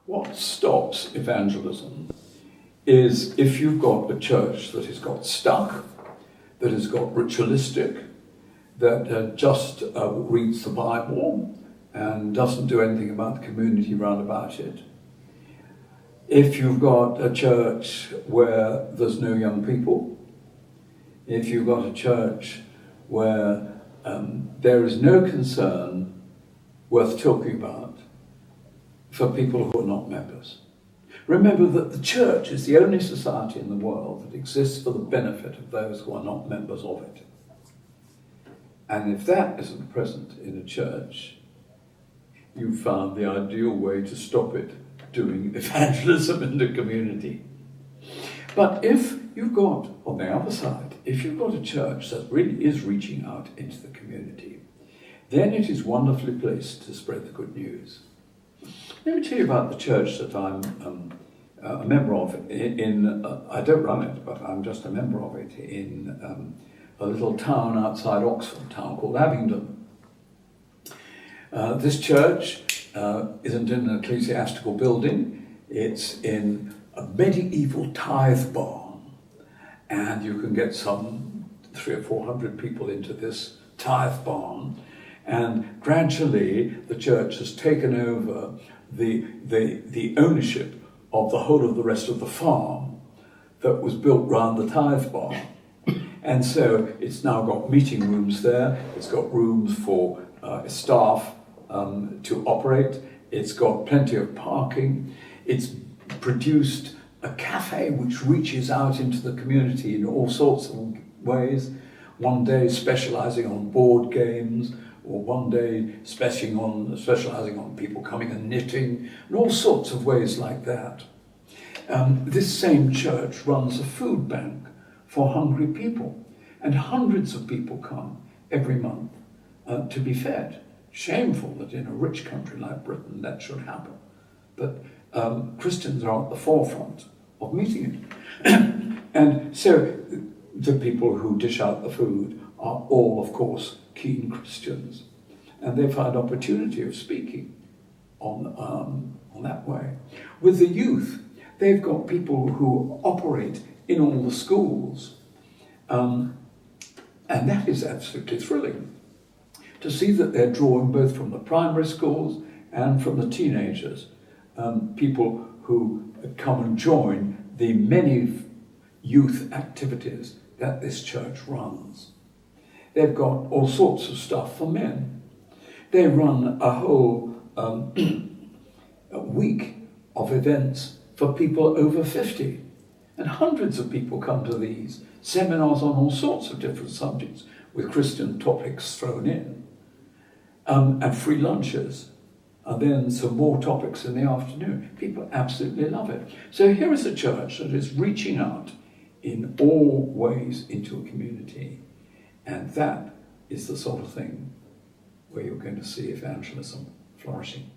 What stops evangelism is if you've got a church that has got stuck, that has got ritualistic, that just reads the Bible and doesn't do anything about the community round about it. If you've got a church where there's no young people, if you've got a church where there is no concern worth talking about for people who are not members. Remember that the church is the only society in the world that exists for the benefit of those who are not members of it. And if that isn't present in a church, you've found the ideal way to stop it doing evangelism in the community. But if you've got, on the other side, if you've got a church that really is reaching out into the community, then it is wonderfully placed to spread the good news. Let me tell you about the church that I'm a member of I don't run it, but I'm just a member of it in a little town outside Oxford, a town called Abingdon. This church isn't in an ecclesiastical building, it's in a medieval tithe barn, and you can get some 300 or 400 people into this tithe barn, and gradually the church has taken over the ownership of the whole of the rest of the farm that was built round the tithe barn. And so it's now got meeting rooms there, it's got rooms for staff to operate, it's got plenty of parking, it's produced a cafe which reaches out into the community in all sorts of ways, one day specialising on board games, or one day specialising on people coming and knitting, and all sorts of ways like that. This same church runs a food bank for hungry people, and hundreds of people come every month to be fed. Shameful that in a rich country like Britain that should happen, but Christians are at the forefront of meeting it. And so the people who dish out the food are all, of course, keen Christians, and they find opportunity of speaking on that way. With the youth, they've got people who operate in all the schools, and that is absolutely thrilling to see that they're drawing both from the primary schools and from the teenagers, people who come and join the many youth activities that this church runs. They've got all sorts of stuff for men. They run a whole week of events for people over 50. And hundreds of people come to these seminars on all sorts of different subjects, with Christian topics thrown in, and free lunches, and then some more topics in the afternoon. People absolutely love it. So here is a church that is reaching out in all ways into a community. And that is the sort of thing where you're going to see evangelism flourishing.